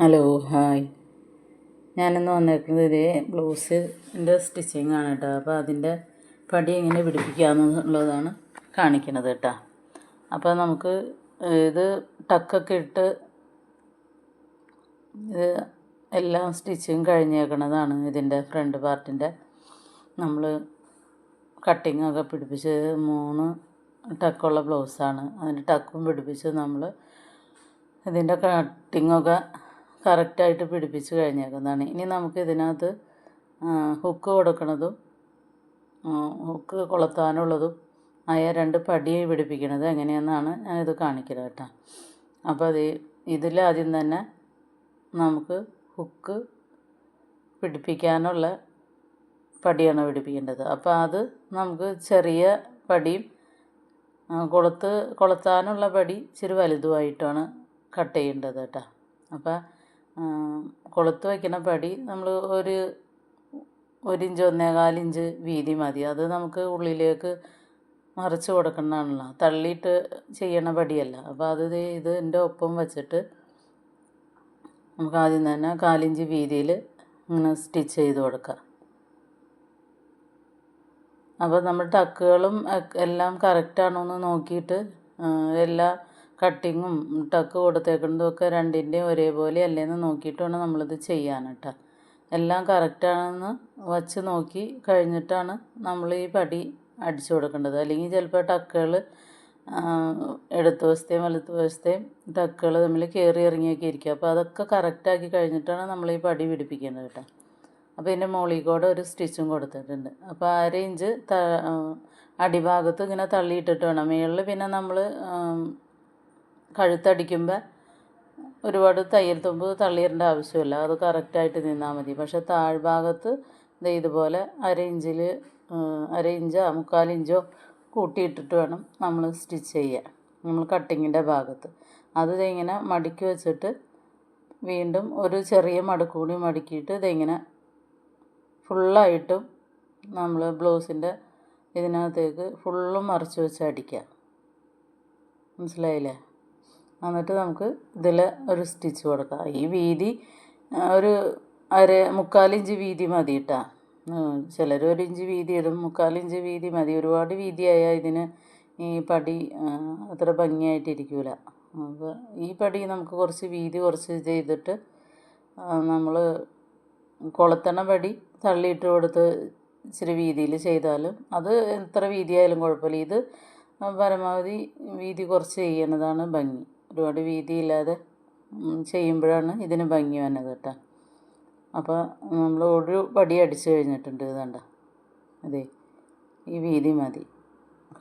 Hello hi. ഞാനിന്ന് വന്നേക്കുന്നത് ഇതേ ബ്ലൗസിൻ്റെ സ്റ്റിച്ചിങ് ആണ് കേട്ടോ. അപ്പോൾ അതിൻ്റെ പടി എങ്ങനെ പിടിപ്പിക്കാമെന്നുള്ളതാണ് കാണിക്കണത് കേട്ടോ. അപ്പോൾ നമുക്ക് ഇത് ടക്കൊക്കെ ഇട്ട് ഇത് എല്ലാം സ്റ്റിച്ചിങ് കഴിഞ്ഞേക്കണതാണ്. ഇതിൻ്റെ ഫ്രണ്ട് പാർട്ടിൻ്റെ നമ്മൾ കട്ടിങ്ങൊക്കെ പിടിപ്പിച്ച് 3 ടക്കുള്ള ബ്ലൗസാണ്. അതിൻ്റെ ടക്കും പിടിപ്പിച്ച് നമ്മൾ ഇതിൻ്റെ കട്ടിങ്ങൊക്കെ കറക്റ്റായിട്ട് പിടിപ്പിച്ച് കഴിഞ്ഞേക്കുന്നതാണ്. ഇനി നമുക്ക് ഇതിനകത്ത് ഹുക്ക് കൊടുക്കണതും ഹുക്ക് കൊളുത്താനുള്ളതും ആയ 2 പടി പിടിപ്പിക്കണത് എങ്ങനെയെന്നാണ് ഞാനിത് കാണിക്കുന്നത് കേട്ടോ. അപ്പോൾ ഇതിലാദ്യം തന്നെ നമുക്ക് ഹുക്ക് പിടിപ്പിക്കാനുള്ള പടിയാണ് പിടിപ്പിക്കേണ്ടത്. അപ്പോൾ അത് നമുക്ക് ചെറിയ പടിയും കൊളുത്താനുള്ള പടി ഇച്ചിരി വലുതുമായിട്ടാണ് കട്ട് ചെയ്യേണ്ടത് കേട്ടോ. അപ്പോൾ കൊളുത്ത് വയ്ക്കുന്ന പടി നമ്മൾ ഒരു 1 ഇഞ്ച് 1.25 ഇഞ്ച് വീതി മതി. അത് നമുക്ക് ഉള്ളിലേക്ക് മറിച്ച് കൊടുക്കുന്നതാണല്ലോ, തള്ളിയിട്ട് ചെയ്യണ പടിയല്ല. അപ്പോൾ അത് ഇതിൻ്റെ ഒപ്പം വച്ചിട്ട് നമുക്ക് ആദ്യം തന്നെ 1/4 ഇഞ്ച് വീതിയിൽ ഇങ്ങനെ സ്റ്റിച്ച് ചെയ്ത് കൊടുക്കാം. അപ്പോൾ നമ്മൾ ടക്കുകളും എല്ലാം കറക്റ്റാണോ എന്ന് നോക്കിയിട്ട് എല്ലാ കട്ടിങ്ങും ടക്ക് കൊടുത്തേക്കുന്നതും ഒക്കെ രണ്ടിൻ്റെയും ഒരേപോലെ അല്ലേന്ന് നോക്കിയിട്ട് വേണം നമ്മളിത് ചെയ്യാൻ കേട്ടോ. എല്ലാം കറക്റ്റാണെന്ന് വച്ച് നോക്കി കഴിഞ്ഞിട്ടാണ് നമ്മൾ ഈ പടി അടിച്ചു കൊടുക്കേണ്ടത്. അല്ലെങ്കിൽ ചിലപ്പോൾ ടക്കുകൾ ഇടത്ത് വശത്തെയും വലത്ത് വശത്തെയും ടക്കുകൾ തമ്മിൽ കയറി ഇറങ്ങിയൊക്കെ ഇരിക്കും. അപ്പോൾ അതൊക്കെ കറക്റ്റാക്കി കഴിഞ്ഞിട്ടാണ് നമ്മൾ ഈ പടി പിടിപ്പിക്കേണ്ടത് കേട്ടോ. അപ്പോൾ ഇതിൻ്റെ മുകളിൽ കൂടെ ഒരു സ്റ്റിച്ചും കൊടുത്തിട്ടുണ്ട്. അപ്പോൾ 1/2 ഇഞ്ച് അടിഭാഗത്ത് ഇങ്ങനെ തള്ളിയിട്ടിട്ട് വേണം. മുകളിൽ പിന്നെ നമ്മൾ കഴുത്തടിക്കുമ്പോൾ ഒരുപാട് തയ്യൽ തുമ്പ് തള്ളിയിടേണ്ട ആവശ്യമില്ല, അത് കറക്റ്റായിട്ട് നിന്നാൽ മതി. പക്ഷേ താഴ്ഭാഗത്ത് ഇതുപോലെ 1/2 ഇഞ്ചിൽ 1/2 ഇഞ്ചോ 3/4 ഇഞ്ചോ കൂട്ടിയിട്ടിട്ട് വേണം നമ്മൾ സ്റ്റിച്ച് ചെയ്യാൻ. നമ്മൾ കട്ടിങ്ങിൻ്റെ ഭാഗത്ത് അത് ഇങ്ങനെ മടക്കി വെച്ചിട്ട് വീണ്ടും ഒരു ചെറിയ മടക്കൂടി മടക്കിയിട്ട് ഇതിങ്ങനെ ഫുള്ളായിട്ടും നമ്മൾ ബ്ലൗസിൻ്റെ ഇതിനകത്തേക്ക് ഫുള്ളും മറിച്ച് വെച്ച് അടിക്കുക. മനസ്സിലായില്ലേ? എന്നിട്ട് നമുക്ക് ഇതിൽ ഒരു സ്റ്റിച്ച് കൊടുക്കാം. ഈ വീതി ഒരു 3/4 ഇഞ്ച് വീതി മതി കേട്ടോ. ചിലർ 1 ഇഞ്ച് വീതി ഇടും, 3/4 ഇഞ്ച് വീതി മതി. ഒരുപാട് വീതിയായാൽ ഇതിന് ഈ പടി അത്ര ഭംഗിയായിട്ടിരിക്കില്ല. അപ്പോൾ ഈ പടി നമുക്ക് കുറച്ച് വീതി കുറച്ച് ചെയ്തിട്ട് നമ്മൾ കൊളുത്തണ പടി തള്ളിയിട്ട് കൊടുത്ത് ഇച്ചിരി വീതിയിൽ ചെയ്താലും അത് എത്ര വീതിയായാലും കുഴപ്പമില്ല. ഇത് പരമാവധി വീതി കുറച്ച് ചെയ്യണതാണ് ഭംഗി. ഒരുപാട് വീതിയില്ലാതെ ചെയ്യുമ്പോഴാണ് ഇതിന് ഭംഗി വന്നത് കേട്ടോ. അപ്പോൾ നമ്മൾ ഒരു പടി അടിച്ച് കഴിഞ്ഞിട്ടുണ്ട്. ഇത് കണ്ട, അതെ ഈ വീതി മതി.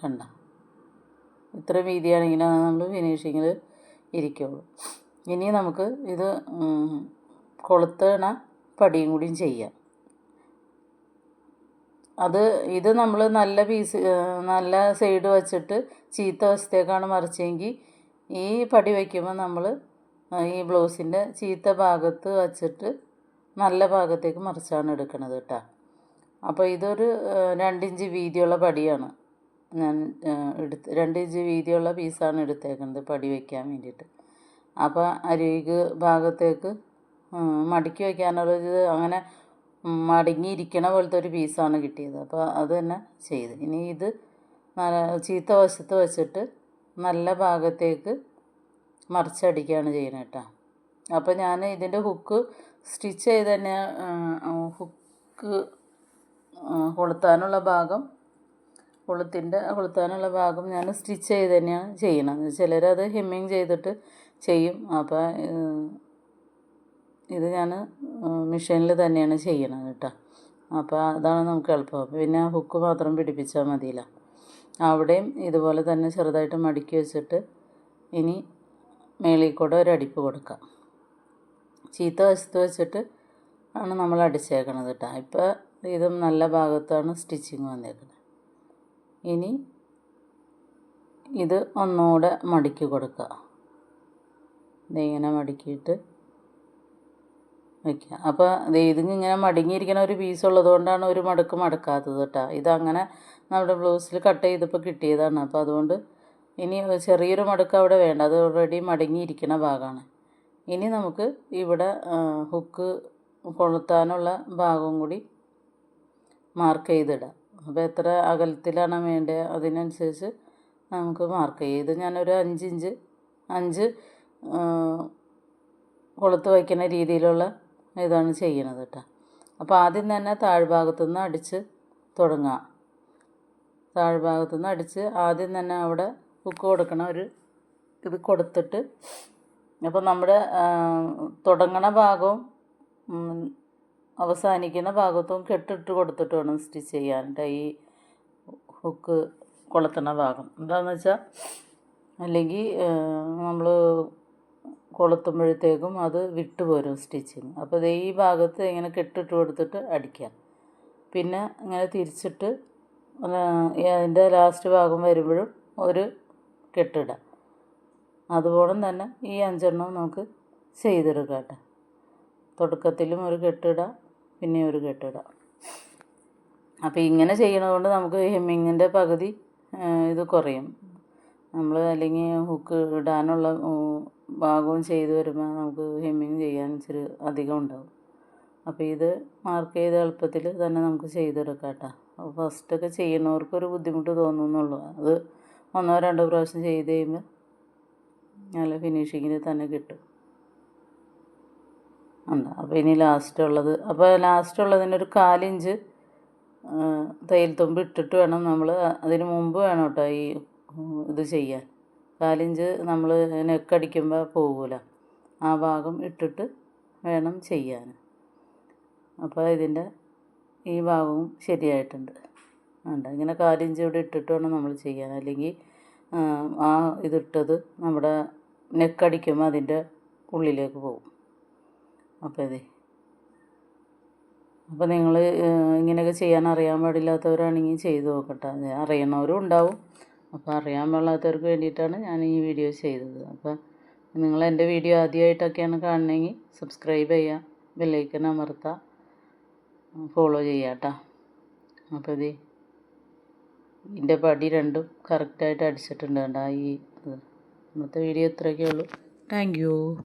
കണ്ട, ഇത്ര വീതിയാണെങ്കിലാണ് നമ്മൾ ഫിനിഷിങ്ങിൽ ഇരിക്കുള്ളൂ. ഇനി നമുക്ക് ഇത് കൊളുത്തണ പടിയും കൂടിയും ചെയ്യാം. ഇത് നമ്മൾ നല്ല സൈഡ് വച്ചിട്ട് ചീത്ത വശത്തേക്കാണ് മറിച്ചെങ്കിൽ ഈ പടി വയ്ക്കുമ്പോൾ നമ്മൾ ഈ ബ്ലൗസിൻ്റെ ചീത്ത ഭാഗത്ത് വച്ചിട്ട് നല്ല ഭാഗത്തേക്ക് മറിച്ചാണ് എടുക്കുന്നത് കേട്ടോ. അപ്പോൾ ഇതൊരു 2 ഇഞ്ച് വീതിയുള്ള പടിയാണ് ഞാൻ 2 ഇഞ്ച് വീതിയുള്ള പീസാണ് എടുത്തേക്കുന്നത് പടി വയ്ക്കാൻ വേണ്ടിയിട്ട്. അപ്പോൾ അരിക് ഭാഗത്തേക്ക് മടക്കി വയ്ക്കാനുള്ളത് അങ്ങനെ മടങ്ങിയിരിക്കണ പോലത്തെ ഒരു പീസാണ് കിട്ടിയത്. അപ്പോൾ അത് തന്നെ ചെയ്ത് ഇനി ഇത് ചീത്ത വശത്ത് വെച്ചിട്ട് നല്ല ഭാഗത്തേക്ക് മറിച്ചടിക്കുകയാണ് ചെയ്യുന്നത് കേട്ടോ. അപ്പോൾ ഞാൻ ഇതിൻ്റെ ഹുക്ക് സ്റ്റിച്ച് ചെയ്ത് തന്നെ ഹുക്ക് കൊളുത്താനുള്ള ഭാഗം ഞാൻ സ്റ്റിച്ച് ചെയ്ത് തന്നെയാണ് ചെയ്യണത്. ചിലരത് ഹെമ്മിങ് ചെയ്തിട്ട് ചെയ്യും. അപ്പോൾ ഇത് ഞാൻ മെഷീനിൽ തന്നെയാണ് ചെയ്യണത് കേട്ടോ. അപ്പോൾ അതാണ് നമുക്ക് എളുപ്പം. പിന്നെ ഹുക്ക് മാത്രം പിടിപ്പിച്ചാൽ മതിയില്ല. അവിടെയും ഇതുപോലെ തന്നെ ചെറുതായിട്ട് മടക്കി വെച്ചിട്ട് ഇനി മേളിൽ കൂടെ ഒരു അടിപ്പ് കൊടുക്കാം. ചീത്ത വശത്ത് വെച്ചിട്ട് ആണ് നമ്മൾ അടിച്ചേക്കണത് കേട്ടോ. ഇപ്പോൾ ഇതും നല്ല ഭാഗത്താണ് സ്റ്റിച്ചിങ് വന്നേക്കുന്നത്. ഇനി ഇത് ഒന്നുകൂടെ മടക്കി കൊടുക്കുക. ഇതിങ്ങനെ മടക്കിയിട്ട് വയ്ക്കുക. അപ്പോൾ ഇതിങ്ങനെ മടങ്ങിയിരിക്കുന്ന ഒരു പീസ് ഉള്ളതുകൊണ്ടാണ് ഒരു മടക്ക് മടക്കാത്തത് കേട്ടോ. ഇതങ്ങനെ നമ്മുടെ ബ്ലൗസിൽ കട്ട് ചെയ്തപ്പോൾ കിട്ടിയതാണ്. അപ്പോൾ അതുകൊണ്ട് ഇനി ചെറിയൊരു മടക്ക് അവിടെ വേണ്ട, അത് ഓൾറെഡി മടങ്ങിയിരിക്കുന്ന ഭാഗമാണ്. ഇനി നമുക്ക് ഇവിടെ ഹുക്ക് കൊളുത്താനുള്ള ഭാഗം കൂടി മാർക്ക് ചെയ്തിടാം. അപ്പോൾ എത്ര അകലത്തിലാണ് വേണ്ടത് അതിനനുസരിച്ച് നമുക്ക് മാർക്ക് ചെയ്യാം. ഇത് ഞാനൊരു 5 ഇഞ്ച് 5 കൊളുത്ത് വയ്ക്കുന്ന രീതിയിലുള്ള ഇതാണ് ചെയ്യണത് കേട്ടോ. അപ്പോൾ ആദ്യം തന്നെ താഴ്ഭാഗത്തുനിന്ന് അടിച്ച് തുടങ്ങാം. താഴ്ഭാഗത്തുനിന്ന് അടിച്ച് ആദ്യം തന്നെ അവിടെ ഹുക്ക് കൊടുക്കണ ഒരു ഇത് കൊടുത്തിട്ട്, അപ്പോൾ നമ്മുടെ തുടങ്ങണ ഭാഗവും അവസാനിക്കുന്ന ഭാഗത്തും കെട്ടിട്ട് കൊടുത്തിട്ട് വേണം സ്റ്റിച്ച് ചെയ്യാനായിട്ട് ഈ ഹുക്ക് കൊളുത്തുന്ന ഭാഗം. എന്താണെന്ന് വെച്ചാൽ അല്ലെങ്കിൽ നമ്മൾ കൊളുത്തുമ്പോഴത്തേക്കും അത് വിട്ടുപോരും സ്റ്റിച്ചിങ്. അപ്പോൾ ഇത് ഈ ഭാഗത്ത് ഇങ്ങനെ കെട്ടിട്ട് കൊടുത്തിട്ട് അടിക്കാം. പിന്നെ ഇങ്ങനെ തിരിച്ചിട്ട് അതിൻ്റെ ലാസ്റ്റ് ഭാഗം വരുമ്പോഴും ഒരു കെട്ടിടാം. അതുപോലെ തന്നെ ഈ 5 എണ്ണം നമുക്ക് ചെയ്തെടുക്കാം കേട്ടോ. തുടക്കത്തിലും ഒരു കെട്ടിടാം, പിന്നെ ഒരു കെട്ടിടാം. അപ്പോൾ ഇങ്ങനെ ചെയ്യണതുകൊണ്ട് നമുക്ക് ഹെമ്മിങ്ങിൻ്റെ പകുതി ഇത് കുറയും. നമ്മൾ അല്ലെങ്കിൽ ഹുക്ക് ഇടാനുള്ള ഭാഗവും ചെയ്ത് വരുമ്പോൾ നമുക്ക് ഹെമ്മിങ് ചെയ്യാൻ ഇച്ചിരി അധികം ഉണ്ടാവും. അപ്പോൾ ഇത് മാർക്ക് ചെയ്ത എളുപ്പത്തിൽ തന്നെ നമുക്ക് ചെയ്തെടുക്കാം കേട്ടോ. അപ്പോൾ ഫസ്റ്റൊക്കെ ചെയ്യുന്നവർക്കൊരു ബുദ്ധിമുട്ട് തോന്നുന്നുള്ളൂ. അത് 1-2 പ്രാവശ്യം ചെയ്ത് കഴിയുമ്പോൾ നല്ല ഫിനിഷിങ്ങിൽ തന്നെ കിട്ടും. ഉണ്ട്. അപ്പോൾ ഇനി ലാസ്റ്റുള്ളതിനൊരു 1/4 ഇഞ്ച് തയ്യൽ തുമ്പ് ഇട്ടിട്ട് വേണം നമ്മൾ, അതിന് മുമ്പ് വേണം കേട്ടോ ഈ ഇത് ചെയ്യാൻ. 1/4 ഇഞ്ച് നമ്മൾ നെക്കടിക്കുമ്പോൾ പോകില്ല, ആ ഭാഗം ഇട്ടിട്ട് വേണം ചെയ്യാൻ. അപ്പോൾ ഇതിൻ്റെ ഈ ഭാഗവും ശരിയായിട്ടുണ്ട്. ഉണ്ട്. ഇങ്ങനെ 1/4 ഇഞ്ച് ഇവിടെ ഇട്ടിട്ട് വേണം നമ്മൾ ചെയ്യാൻ, അല്ലെങ്കിൽ ആ ഇതിട്ടത് നമ്മുടെ നെക്കടിക്കുമ്പോൾ അതിൻ്റെ ഉള്ളിലേക്ക് പോകും. അപ്പോൾ നിങ്ങൾ ഇങ്ങനെയൊക്കെ ചെയ്യാൻ അറിയാൻ പാടില്ലാത്തവരാണെങ്കിൽ ചെയ്ത് നോക്കട്ടെ. അറിയണവരും ഉണ്ടാവും. അപ്പോൾ അറിയാൻ പാടില്ലാത്തവർക്ക് വേണ്ടിയിട്ടാണ് ഞാൻ ഈ വീഡിയോ ചെയ്തത്. അപ്പോൾ നിങ്ങൾ എൻ്റെ വീഡിയോ ആദ്യമായിട്ടൊക്കെയാണ് കാണണമെങ്കിൽ സബ്സ്ക്രൈബ് ചെയ്യുക, ബെല്ലൈക്കൺ അമർത്തുക, ഫോളോ ചെയ്യുക കേട്ടോ. അപ്പോൾ ഇതിൻ്റെ പടി രണ്ടും കറക്റ്റായിട്ട് അടിച്ചിട്ടുണ്ട് കേട്ടോ. ഇന്നത്തെ വീഡിയോ ഇത്രയൊക്കെ ഉള്ളൂ. Thank you.